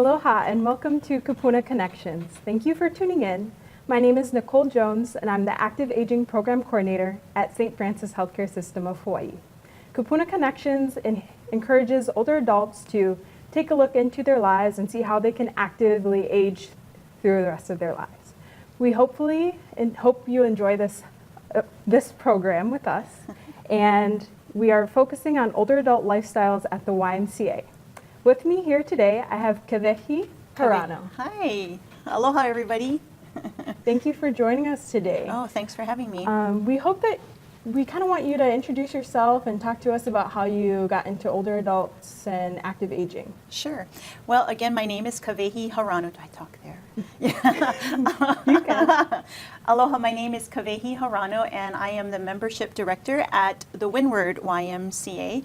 Aloha and welcome to Kupuna Connections. Thank you for tuning in. My name is Nicole Jones and I'm the Active Aging Program Coordinator at St. Francis Healthcare System of Hawaii. Kupuna Connections encourages older adults to take a look into their lives and see how they can actively age through the rest of their lives. We hope you enjoy this program with us, and we are focusing on older adult lifestyles at the YMCA. With me here today, I have Kevehi Harano. Hi, aloha everybody. Thank you for joining us today. Oh, thanks for having me. We kind of want you to introduce yourself and talk to us about how you got into older adults and active aging. Sure. Well, again, my name is Kevehi Harano. Do I talk there? You can. Aloha, my name is Kevehi Harano, and I am the membership director at the Windward YMCA.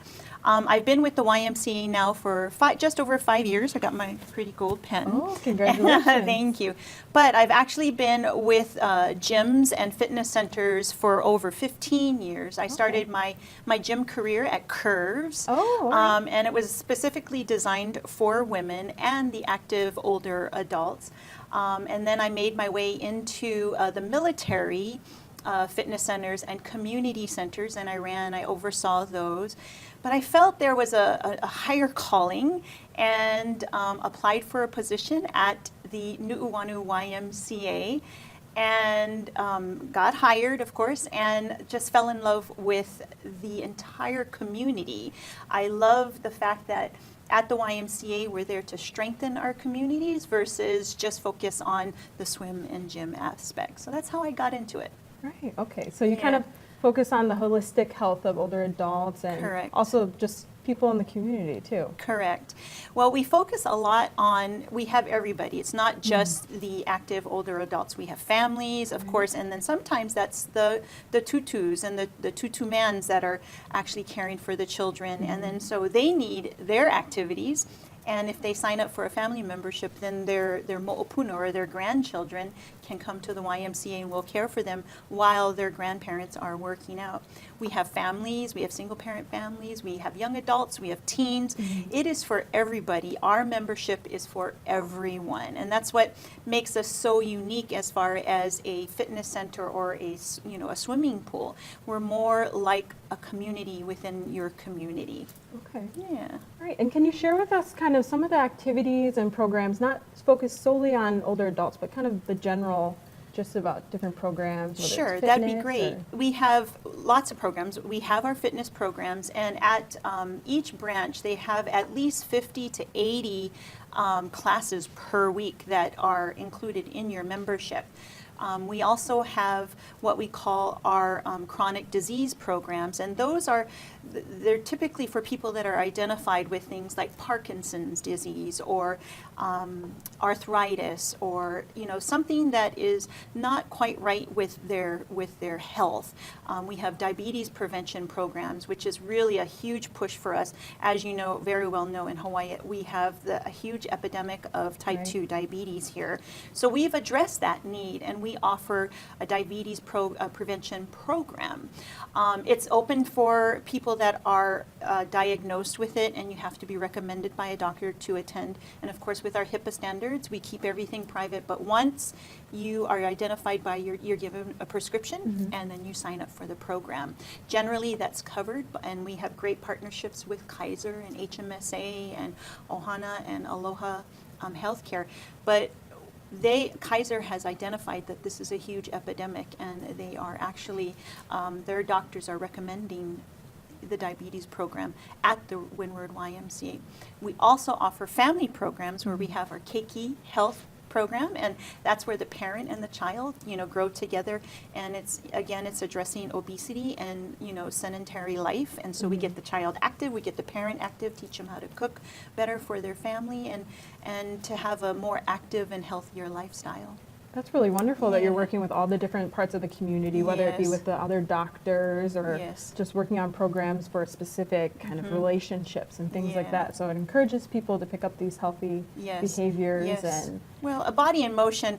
I've been with the YMCA now for just over 5 years. I got my pretty gold pen. Oh, congratulations. Thank you. But I've actually been with gyms and fitness centers for over 15 years. I started my gym career at Curves. Oh, wow. And it was specifically designed for women and the active older adults. And then I made my way into the military fitness centers and community centers, and I oversaw those. But I felt there was a higher calling and applied for a position at the Nu'uanu YMCA and got hired, of course, and just fell in love with the entire community. I love the fact that at the YMCA, we're there to strengthen our communities versus just focus on the swim and gym aspect. So that's how I got into it. Right, okay. So you kind of focus on the holistic health of older adults and Correct. Also just people in the community too. Correct. Well, we focus a lot on, we have everybody. It's not just the active older adults. We have families, of course, and then sometimes that's the tutus and the tutu mans that are actually caring for the children. And then so they need their activities. And if they sign up for a family membership, then their mo'opuna or their grandchildren can come to the YMCA and we'll care for them while their grandparents are working out. We have families, we have single parent families, we have young adults, we have teens. It is for everybody. Our membership is for everyone. And that's what makes us so unique as far as a fitness center or a swimming pool. We're more like a community within your community. Okay. Yeah. All right, and can you share with us kind of some of the activities and programs, not focused solely on older adults, but kind of the general, just about different programs? Sure, that'd be great. We have lots of programs. We have our fitness programs, and at each branch, they have at least 50 to 80 classes per week that are included in your membership. We also have what we call our chronic disease programs, and those they're typically for people that are identified with things like Parkinson's disease or arthritis, or something that is not quite right with their health. We have diabetes prevention programs, which is really a huge push for us. As you know, very well know, in Hawaii, we have a huge epidemic of type 2 diabetes here. So we've addressed that need, and we offer a diabetes prevention program. It's open for people that are diagnosed with it, and you have to be recommended by a doctor to attend. And of course, with our HIPAA standards, we keep everything private, but once you are identified by you're given a prescription, and then you sign up for the program. Generally, that's covered, and we have great partnerships with Kaiser and HMSA and Ohana and Aloha Healthcare. But Kaiser has identified that this is a huge epidemic, and they are actually, their doctors are recommending the diabetes program at the Windward YMCA. We also offer family programs where we have our Keiki Health program, and that's where the parent and the child, grow together, and it's addressing obesity and, sedentary life, and so we get the child active, we get the parent active, teach them how to cook better for their family, and to have a more active and healthier lifestyle. That's really wonderful that you're Yeah. working with all the different parts of the community, whether it be Yes. with the other doctors or Yes. just working on programs for specific kind of relationships and things like Yeah. that. So it encourages people to pick up these healthy Yes. behaviors Yes. and Well, a body in motion,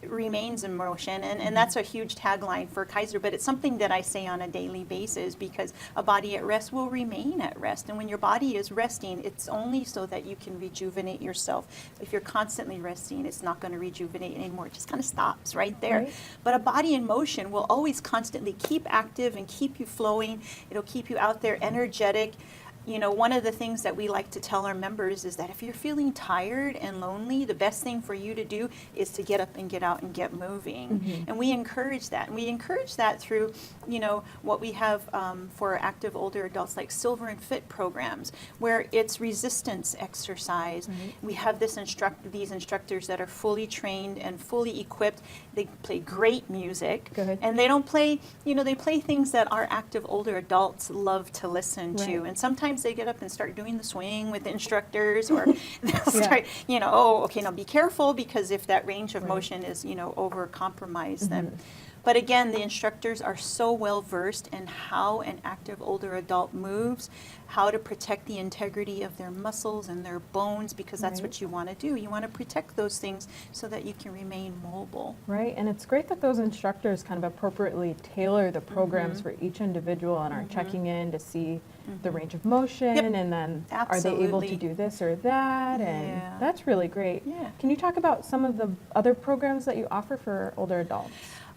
remains in motion, and that's a huge tagline for Kaiser, but it's something that I say on a daily basis because a body at rest will remain at rest. And when your body is resting, it's only so that you can rejuvenate yourself. If you're constantly resting, it's not going to rejuvenate anymore. It just kind of stops right there. Right. But a body in motion will always constantly keep active and keep you flowing. It'll keep you out there energetic. One of the things that we like to tell our members is that if you're feeling tired and lonely, the best thing for you to do is to get up and get out and get moving. And we encourage that. And we encourage that through, what we have for active older adults, like Silver and Fit programs, where it's resistance exercise. We have these instructors that are fully trained and fully equipped. They play great music. Good. And they don't play, they play things that our active older adults love to listen to. Right. And sometimes they get up and start doing the swing with the instructors, or they'll start, oh, okay, now be careful, because if that range of motion is, over compromise them. But again, the instructors are so well versed in how an active older adult moves, how to protect the integrity of their muscles and their bones, because that's what you want to do. You want to protect those things so that you can remain mobile. right. And it's great that those instructors kind of appropriately tailor the programs for each individual and are checking in to see the range of motion and then are they able to Absolutely. do this or that, and Yeah. that's really great. Yeah. Can you talk about some of the other programs that you offer for older adults?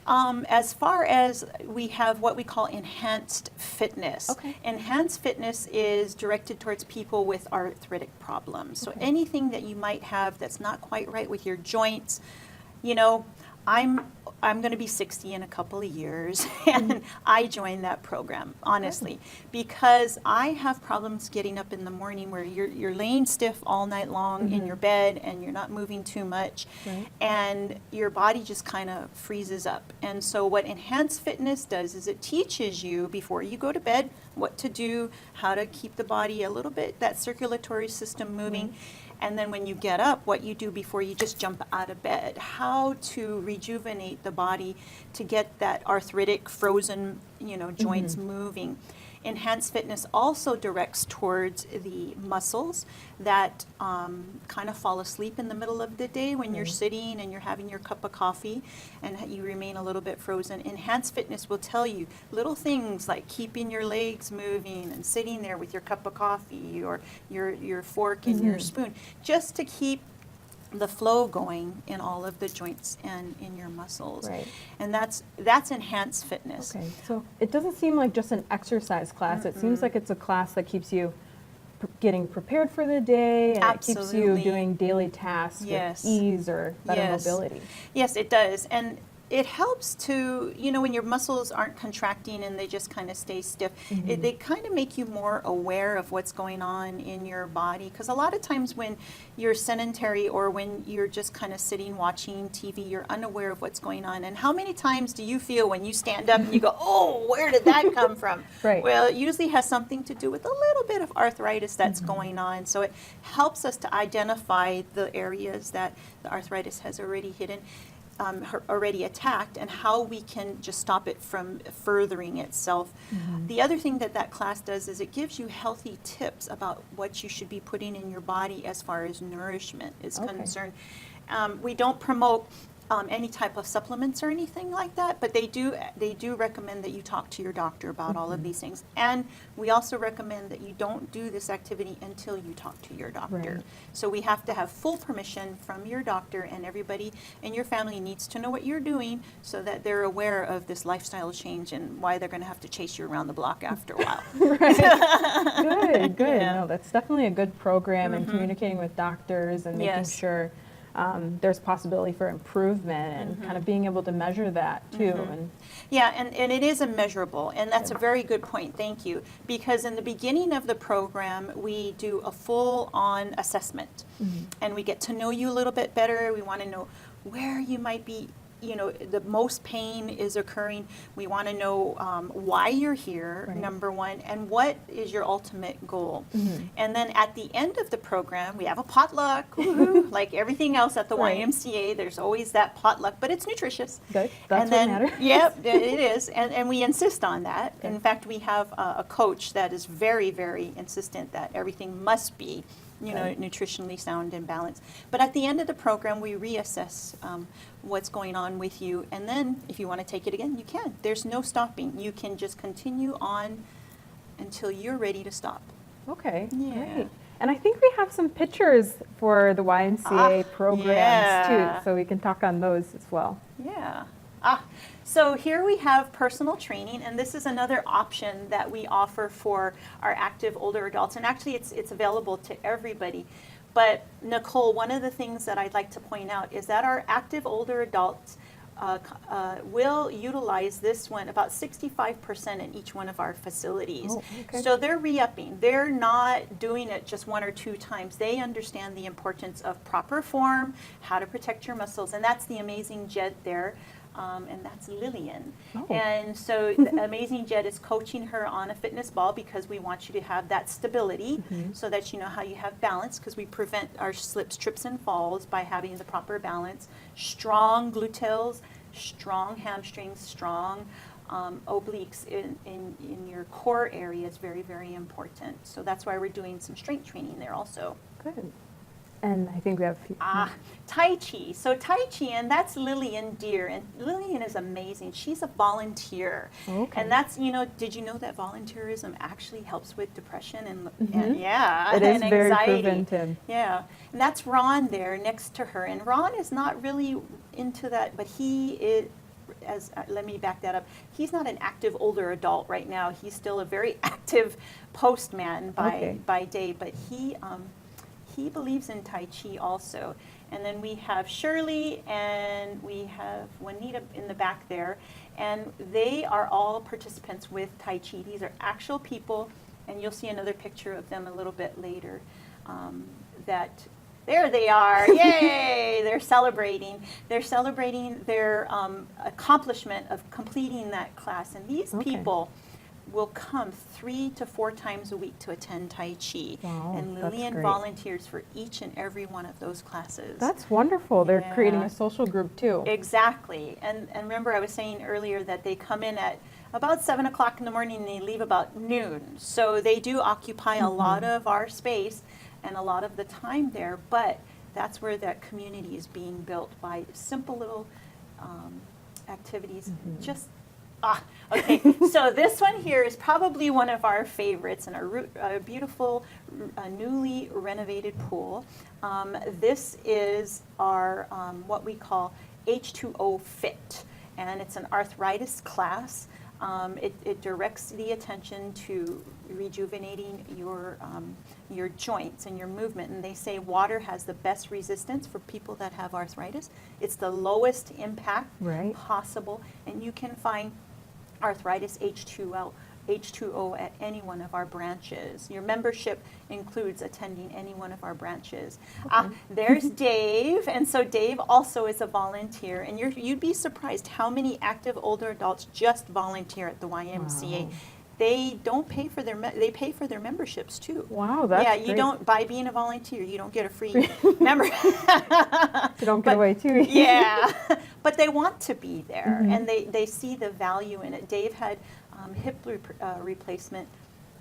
As far as we have what we call enhanced fitness. Okay. Enhanced fitness is directed towards people with arthritic problems. So anything that you might have that's not quite right with your joints, I'm going to be 60 in a couple of years, and I joined that program, honestly, because I have problems getting up in the morning where you're laying stiff all night long in your bed and you're not moving too much, Right. and your body just kind of freezes up. And so what Enhanced Fitness does is it teaches you before you go to bed what to do, how to keep the body a little bit, that circulatory system moving. And then when you get up, what you do before you just jump out of bed, how to rejuvenate the body to get that arthritic, frozen, joints moving. Enhanced Fitness also directs towards the muscles that kind of fall asleep in the middle of the day when you're sitting and you're having your cup of coffee and you remain a little bit frozen. Enhanced Fitness will tell you little things like keeping your legs moving and sitting there with your cup of coffee or your fork and your spoon, just to keep the flow going in all of the joints and in your muscles. Right. And that's Enhanced Fitness. Okay, so it doesn't seem like just an exercise class. It seems like it's a class that keeps you getting prepared for the day, and it keeps you Absolutely. doing daily tasks Yes. with ease or better Yes. mobility. Yes, it does. And it helps to, when your muscles aren't contracting and they just kind of stay stiff, they kind of make you more aware of what's going on in your body. Because a lot of times when you're sedentary or when you're just kind of sitting watching TV, you're unaware of what's going on. And how many times do you feel when you stand up and you go, oh, where did that come from? Right. Well, it usually has something to do with a little bit of arthritis that's going on. So it helps us to identify the areas that the arthritis has already hidden. Already attacked, and how we can just stop it from furthering itself. The other thing that class does is it gives you healthy tips about what you should be putting in your body as far as nourishment is concerned. We don't promote any type of supplements or anything like that, but they do recommend that you talk to your doctor about all of these things. And we also recommend that you don't do this activity until you talk to your doctor. Right. So we have to have full permission from your doctor, and everybody in your family needs to know what you're doing so that they're aware of this lifestyle change and why they're going to have to chase you around the block after a while. Good, good. Yeah. No, that's definitely a good program, and communicating with doctors and making Yes. sure there's possibility for improvement and kind of being able to measure that too. And Yeah, and it is immeasurable, and that's a very good point, thank you. Because in the beginning of the program, we do a full-on assessment, and we get to know you a little bit better. We want to know where you might be you know, the most pain is occurring. We want to know why you're here, Right. number one, and what is your ultimate goal. Mm-hmm. And then at the end of the program, we have a potluck, woohoo, like everything else at the Right. YMCA. There's always that potluck, but it's nutritious. Good. That's And what then, matters. Yep, it is, and we insist on that. Good. In fact, we have a coach that is very, very insistent that everything must be, you know, Good. nutritionally sound and balanced. But at the end of the program, we reassess what's going on with you, and then if you want to take it again, you can. There's no stopping. You can just continue on until you're ready to stop. Okay. Yeah. Great. And I think we have some pictures for the YMCA programs yeah. too, so we can talk on those as well. Yeah. So here we have personal training, and this is another option that we offer for our active older adults. And actually, it's available to everybody. But Nicole, one of the things that I'd like to point out is that our active older adults will utilize this one about 65% in each one of our facilities. Oh, okay. So they're re-upping. They're not doing it just one or two times. They understand the importance of proper form, how to protect your muscles, and that's the amazing Jed there. And that's Lillian. Oh. And so the Amazing Jed is coaching her on a fitness ball because we want you to have that stability so that you know how you have balance, because we prevent our slips, trips, and falls by having the proper balance. Strong gluteals, strong hamstrings, strong obliques in your core area is very, very important. So that's why we're doing some strength training there also. Good. And I think we have. Tai Chi. So Tai Chi, and that's Lillian Deer. And Lillian is amazing. She's a volunteer. Okay. And that's, you know, did you know that volunteerism actually helps with depression and yeah, It is and very anxiety. preventive. Yeah. And that's Ron there next to her. And Ron is not really into that, but he is, let me back that up. He's not an active older adult right now. He's still a very active postman by day, but he believes in Tai Chi also. And then we have Shirley and we have Juanita in the back there. And they are all participants with Tai Chi. These are actual people, and you'll see another picture of them a little bit later. There they are, yay! They're celebrating. They're celebrating their accomplishment of completing that class. And these people will come 3 to 4 times a week to attend Tai Chi. Wow, and that's Lillian great. volunteers for each and every one of those classes. That's wonderful. They're creating Yeah. a social group too. Exactly. And remember I was saying earlier that they come in at about 7 o'clock in the morning and they leave about noon. So they do occupy a lot of our space and a lot of the time there, but that's where that community is being built by simple little activities. Okay, so this one here is probably one of our favorites, and a beautiful, newly renovated pool. This is our, what we call H2O Fit, and it's an arthritis class. It directs the attention to rejuvenating your joints and your movement. And they say water has the best resistance for people that have arthritis. It's the lowest impact possible, and you can find arthritis H2O at any one of our branches. Your membership includes attending any one of our branches. There's Dave, and so Dave also is a volunteer, and you'd be surprised how many active older adults just volunteer at the YMCA. Wow. They don't pay for they pay for their memberships too. Wow, that's yeah. You great. don't, by being a volunteer, you don't get a free member. You don't get away too easy. Yeah, but they want to be there, and they see the value in it. Dave had hip replacement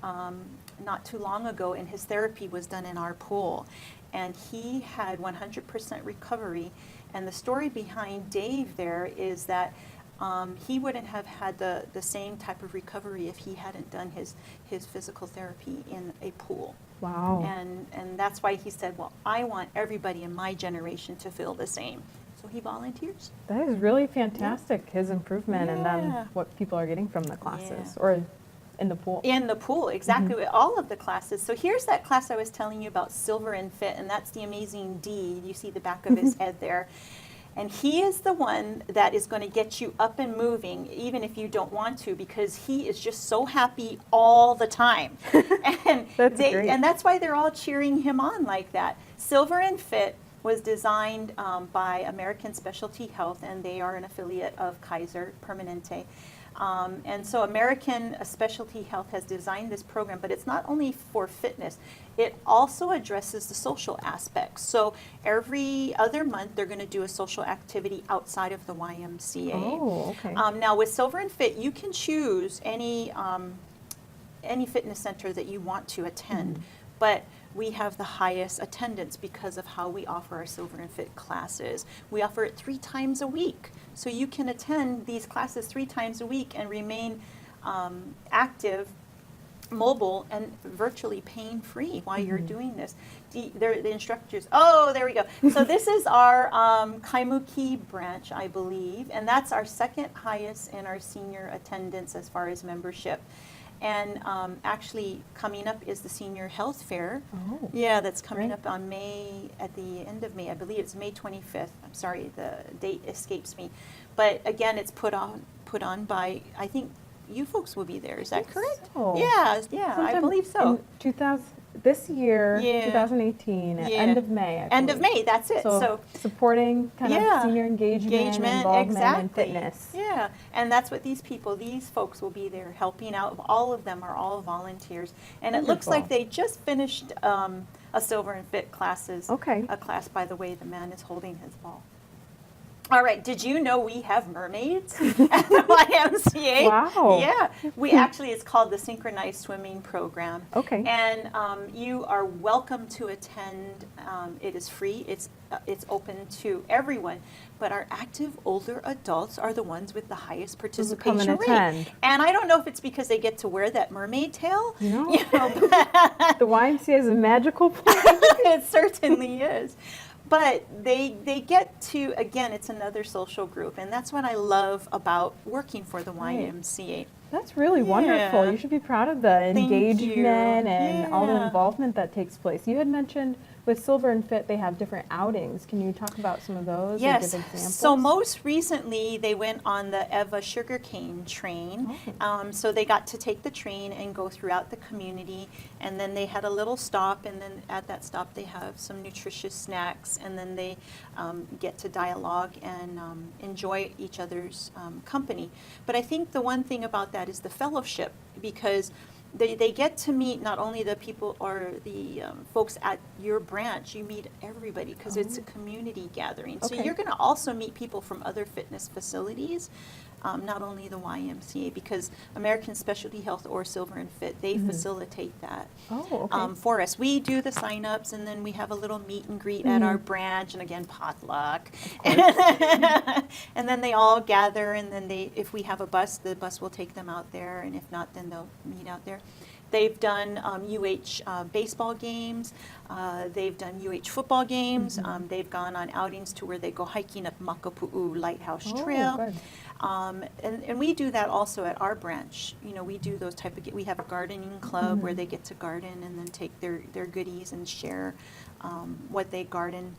not too long ago, and his therapy was done in our pool, and he had 100% recovery. And the story behind Dave there is that he wouldn't have had the same type of recovery if he hadn't done his physical therapy in a pool. Wow. And that's why he said, well, I want everybody in my generation to feel the same. So he volunteers. That is really fantastic, his improvement and then Yeah. what people are getting from the classes Yeah. or in the pool. In the pool, exactly, with all of the classes. So here's that class I was telling you about, Silver and Fit, and that's the amazing D. You see the back of his head there. And he is the one that is going to get you up and moving, even if you don't want to, because he is just so happy all the time. And That's great. and that's why they're all cheering him on like that. Silver and Fit was designed by American Specialty Health, and they are an affiliate of Kaiser Permanente. And so American Specialty Health has designed this program, but it's not only for fitness, it also addresses the social aspects. So every other month, they're going to do a social activity outside of the YMCA. Oh, okay. Now with Silver and Fit, you can choose any fitness center that you want to attend, but we have the highest attendance because of how we offer our Silver and Fit classes. We offer it 3 times a week. So you can attend these classes 3 times a week and remain active, mobile, and virtually pain-free while you're doing this. The instructors, oh, there we go. So this is our Kaimuki branch, I believe, and that's our 2nd highest in our senior attendance as far as membership. And actually coming up is the Senior Health Fair. Oh, yeah, that's coming great. up on at the end of May. I believe it's May 25th. I'm sorry, the date escapes me. But again, it's put on by, I think you folks will be there. Is that correct? So. Yeah, I Sometime believe so. In this year, Yeah. 2018, at Yeah. end of May. I End of believe. May, that's it. So supporting kind Yeah. of senior engagement involvement exactly. in fitness. Yeah, and that's what these folks will be there helping out. All of them are all volunteers. And it looks Wonderful. like they just finished a Silver and Fit classes. Okay. A class, by the way, the man is holding his ball. All right, did you know we have mermaids at the YMCA? Wow. Yeah, it's called the Synchronized Swimming Program. Okay. And you are welcome to attend. It is free. It's open to everyone. But our active older adults are the ones with the highest come participation and rate. attend. And I don't know if it's because they get to wear that mermaid tail. No, You know, the YMCA is a magical place. it certainly is. But they get to, again, it's another social group. And that's what I love about working for the YMCA. That's really wonderful. Yeah. You should be proud of the Thank engagement you. and all the Yeah. involvement that takes place. You had mentioned with Silver and Fit, they have different outings. Can you talk about some of those? Or Yes. give examples? So most recently, they went on the Eva sugarcane train. So they got to take the train and go throughout the community. And then they had a little stop. And then at that stop, they have some nutritious snacks. And then they get to dialogue and enjoy each other's company. But I think the one thing about that is the fellowship, because they get to meet not only the people or the folks at your branch, you meet everybody because it's a community gathering. So Okay. you're going to also meet people from other fitness facilities, not only the YMCA, because American Specialty Health or Silver and Fit, they facilitate that Oh, okay. for us. We do the sign-ups, and then we have a little meet and greet at our branch, and again, potluck. And then they all gather, and then if we have a bus, the bus will take them out there, and if not, then they'll meet out there. They've done baseball games. They've done football games. They've gone on outings to where they go hiking up Makapu'u Lighthouse Trail. Good. And we do that also at our branch. You know, we do those we have a gardening club where they get to garden and then take their goodies and share what they garden.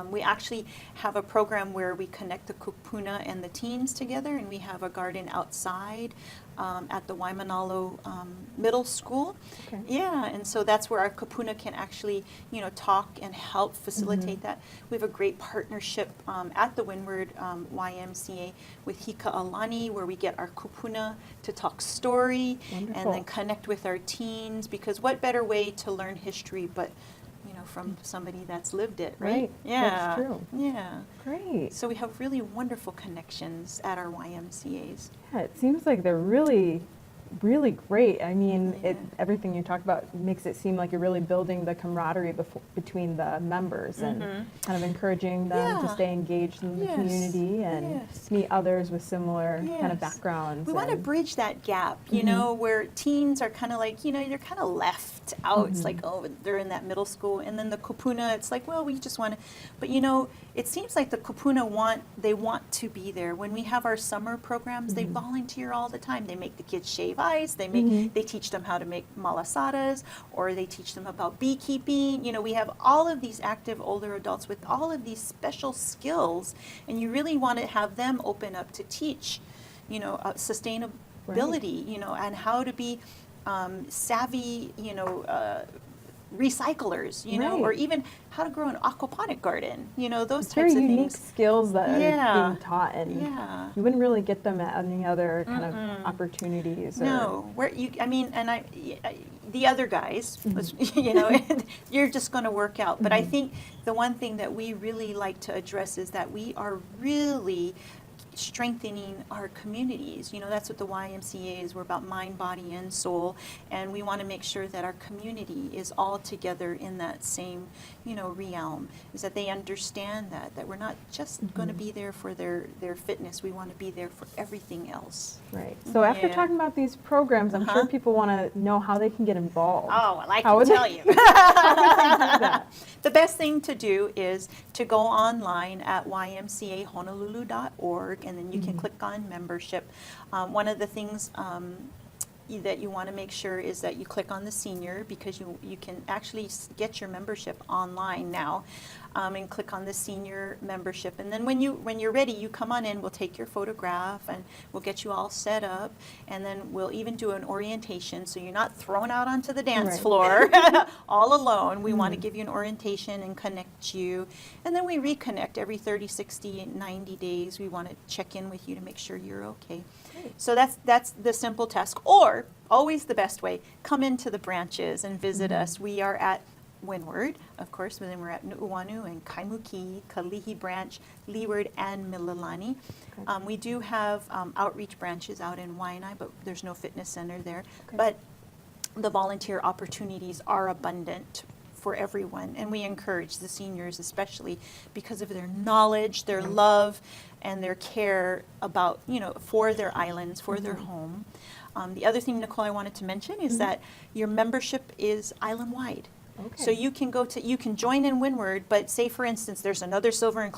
We actually have a program where we connect the Kupuna and the teens together, and we have a garden outside at the Waimanalo Middle School. Okay. Yeah, and so that's where our Kupuna can actually, talk and help facilitate that. We have a great partnership at the Windward YMCA with Hika Alani, where we get our Kupuna to talk story and Wonderful. then connect with our teens, because what better way to learn history but from somebody that's lived it, right? Right, Yeah. that's true. Yeah. Great. So we have really wonderful connections at our YMCAs. Yeah, it seems like they're really, really great. I mean, Yeah. everything you talk about makes it seem like you're really building the camaraderie between the members and kind of encouraging them to Yeah. stay engaged in the Yes. community and Yes. meet others with similar kind of Yes. backgrounds. We want to and- bridge that gap, where teens are kind of like, they're kind of left out. It's like, oh, they're in that middle school. And then the Kupuna, it's like, well, we just want to, but it seems like the Kupuna they want to be there. When we have our summer programs, they volunteer all the time. They make the kids shave ice. They teach them how to make malasadas, or they teach them about beekeeping. We have all of these active older adults with all of these special skills, and you really want to have them open up to teach, sustainability, and how to be savvy, recyclers, you know, Right. or even how to grow an aquaponic garden, you know, those It's types very of unique things. skills that Yeah. are being taught, and Yeah. you wouldn't really get them at any other kind of opportunities. Or, No, where you, I mean, and the other guys, Mm-hmm. you know, you're just going to work out. But I think the one thing that we really like to address is that we are really strengthening our communities. You know, that's what the YMCA is. We're about mind, body, and soul, and we want to make sure that our community is all together in that same, you know, realm. Is that they understand that we're not just going to be there for their fitness. We want to be there for everything else. Right. So after Yeah. talking about these programs, I'm sure people want to know how they can get involved. Oh, I like How to would tell they- you. How would they do that? The best thing to do is to go online at ymcahonolulu.org, and then you can click on membership. One of the things that you want to make sure is that you click on the senior, because you can actually get your membership online now, and click on the senior membership. And then when you're ready, you come on in, we'll take your photograph and we'll get you all set up, and then we'll even do an orientation so you're not thrown out onto the dance Right. floor all alone. We want to give you an orientation and connect you, and then we reconnect every 30, 60, and 90 days. We want to check in with you to make sure you're okay. Great. So that's the simple task. Or, always the best way, come into the branches and visit us. We are at Windward, of course, but then we're at Nu'uanu and Kaimuki, Kalihi Branch, Leeward, and Mililani. Okay. We do have outreach branches out in Waianae, but there's no fitness center there. Okay. But the volunteer opportunities are abundant for everyone, and we encourage the seniors, especially because of their knowledge, their love, and their care about, you know, for their islands, for their home. The other thing, Nicole, I wanted to mention is that your membership is island-wide. Okay. So you can you can join in Windward, but say, for instance, there's another Silver and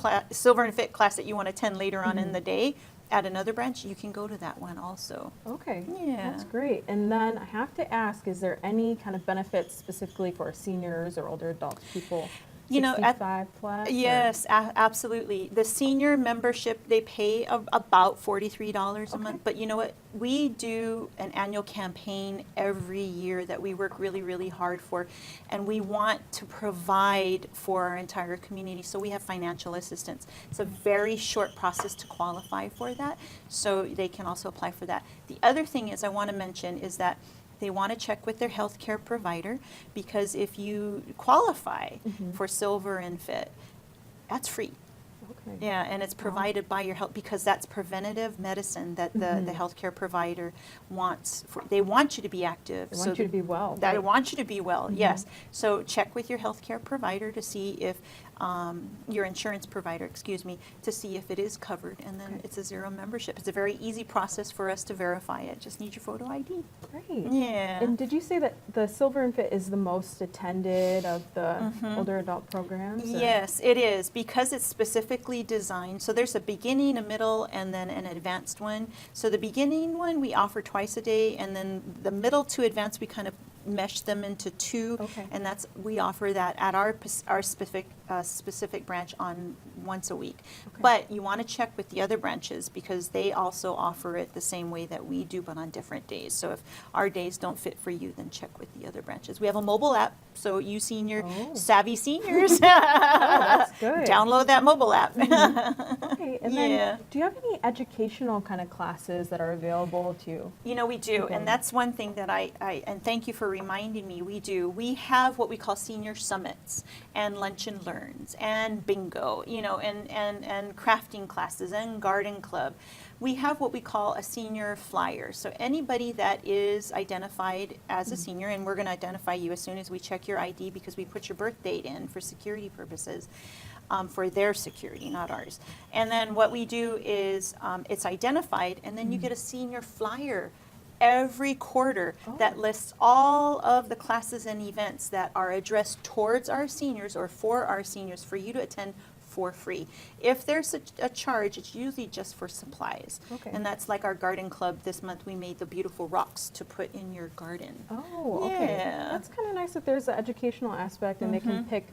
Fit class that you want to attend later on in the day at another branch, you can go to that one also. Okay. Yeah. That's great. And then I have to ask, is there any kind of benefits specifically for seniors or older adults, people You know, 65 plus? or- Yes, absolutely. The senior membership, they pay about $43 a Okay. month. But you know what? We do an annual campaign every year that we work really, really hard for. And we want to provide for our entire community. So we have financial assistance. It's a very short process to qualify for that. So they can also apply for that. The other thing is I want to mention is that they want to check with their healthcare provider, because if you qualify for Silver and Fit, that's free. Okay. Yeah, and it's provided by your health, because that's preventative medicine that the healthcare provider wants. They want you to be active. They want you to be well. They right? want you to be well, yes. So check with your healthcare provider to see if, your insurance provider, excuse me, to see if it is covered. And then Okay. it's a zero membership. It's a very easy process for us to verify it. Just need your photo ID. Great. Yeah. And did you say that the Silver and Fit is the most attended of the older adult programs? or- Yes, it is, because it's specifically designed. So there's a beginning, a middle, and then an advanced one. So the beginning one we offer twice a day, and then the middle to advanced we kind of mesh them into two. Okay. And we offer that at our specific branch on once a week. Okay. But you want to check with the other branches, because they also offer it the same way that we do, but on different days. So if our days don't fit for you, then check with the other branches. We have a mobile app, so you senior, Oh. savvy seniors, that's good. download that mobile app. Okay. And Yeah. then do you have any educational kind of classes that are available to? You know, we do, Okay. and that's one thing that and thank you for reminding me, we do. We have what we call senior summits and lunch and learns and bingo, you know, and crafting classes and garden club. We have what we call a senior flyer. So anybody that is identified as a senior, and we're going to identify you as soon as we check your ID, because we put your birth date in for security purposes. For their security, not ours. And then what we do is it's identified, and then you get a senior flyer every quarter that lists all of the classes and events that are addressed towards our seniors or for our seniors for you to attend for free. If there's a charge, it's usually just for supplies. Okay. And that's like our garden club. This month we made the beautiful rocks to put in your garden. Oh, okay. Yeah. That's kind of nice that there's an educational aspect and they can pick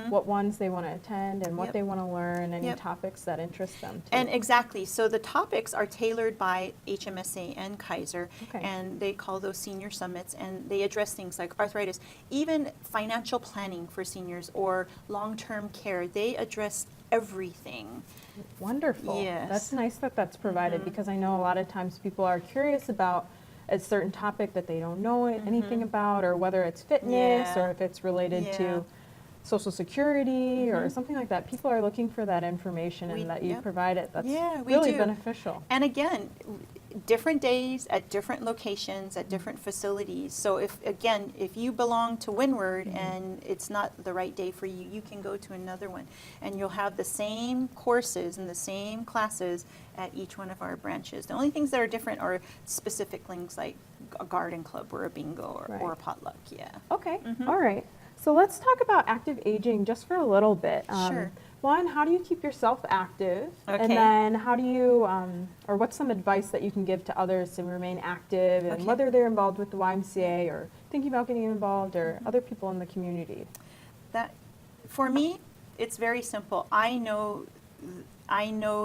what ones they want to attend and what Yep. they want to learn, any Yep. topics that interest them too. And exactly. So the topics are tailored by HMSA and Kaiser, Okay. and they call those senior summits, and they address things like arthritis, even financial planning for seniors or long-term care. They address everything. Wonderful. Yes. That's nice that that's provided because I know a lot of times people are curious about a certain topic that they don't know anything about, or whether it's fitness Yeah. or if it's related Yeah. to Social Security or something like that. People are looking for that information We- and that you yep. provide it. That's Yeah, we really do. beneficial. And again, different days at different locations at different facilities. So if you belong to Windward and it's not the right day for you, you can go to another one, and you'll have the same courses and the same classes at each one of our branches. The only things that are different are specific things like a garden club or a bingo or a Right. potluck. Yeah. Okay. All right. So let's talk about active aging just for a little bit. Sure. One, how do you keep yourself active? Okay. And then how do you, or what's some advice that you can give to others to remain active, and Okay. whether they're involved with the YMCA or thinking about getting involved, or other people in the community? That, for me, it's very simple. I know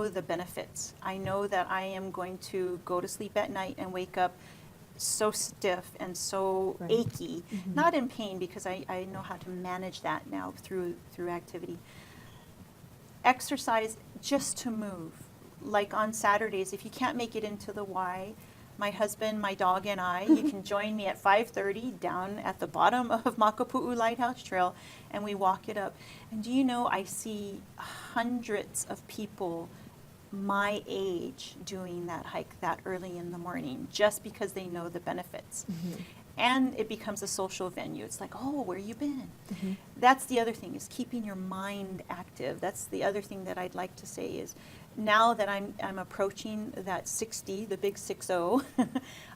the benefits. I know that I am going to go to sleep at night and wake up so stiff and so Right. achy, not in pain, because I know how to manage that now through activity. Exercise just to move. Like on Saturdays, if you can't make it into the Y, my husband, my dog, and I, you can join me at 5:30 down at the bottom of Makapu'u Lighthouse Trail, and we walk it up. And do you know, I see hundreds of people my age doing that hike that early in the morning, just because they know the benefits. And it becomes a social venue. It's like, oh, where you been? That's the other thing, is keeping your mind active. That's the other thing that I'd like to say is, now that I'm approaching that 60, the big 60,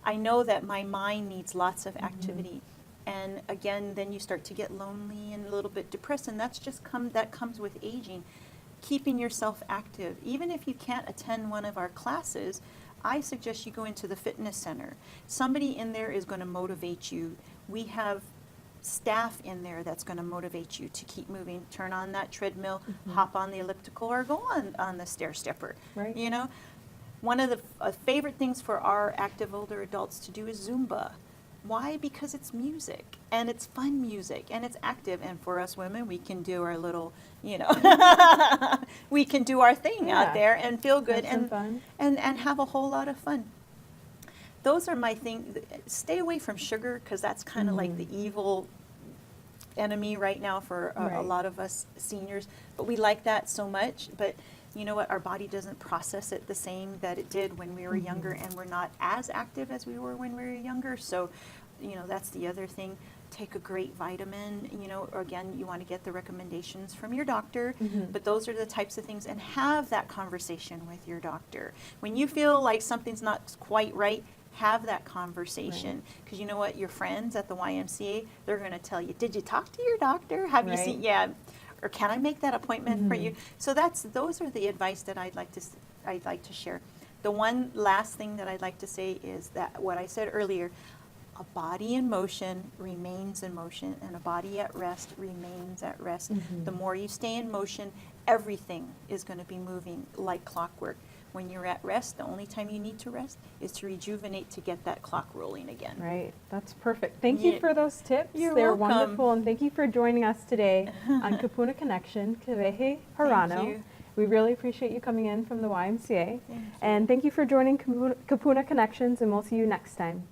I know that my mind needs lots of activity. And again, then you start to get lonely and a little bit depressed, and that comes with aging. Keeping yourself active. Even if you can't attend one of our classes, I suggest you go into the fitness center. Somebody in there is going to motivate you. We have staff in there that's going to motivate you to keep moving. Turn on that treadmill, hop on the elliptical, or go on the stair stepper. Right. You know, one of the favorite things for our active older adults to do is Zumba. Why? Because it's music, and it's fun music, and it's active. And for us women, we can do our little, we can do our thing Yeah. out there and feel good Have some fun. and have a whole lot of fun. Those are my thing. Stay away from sugar, because that's kind of like the evil enemy right now for a Right. lot of us seniors. But we like that so much. But you know what? Our body doesn't process it the same that it did when we were younger, and we're not as active as we were when we were younger. So, that's the other thing. Take a great vitamin, or again, you want to get the recommendations from your doctor, but those are the types of things, and have that conversation with your doctor. When you feel like something's not quite right, have that conversation, because you know what, your friends at the YMCA, they're going to tell you, did you talk to your doctor? Have you Right. seen, yeah, or can I make that appointment for you? So those are the advice that I'd like to share. The one last thing that I'd like to say is that what I said earlier, a body in motion remains in motion, and a body at rest remains at rest. The more you stay in motion, everything is going to be moving like clockwork. When you're at rest, the only time you need to rest is to rejuvenate, to get that clock rolling again. Right. That's perfect. Thank you Yeah. for those tips. You're They're welcome. wonderful, and thank you for joining us today on Kupuna Connection. Kewehe Harano. you. We really appreciate you coming in from the YMCA. Thank you. And thank you for joining Kupuna Connections, and we'll see you next time.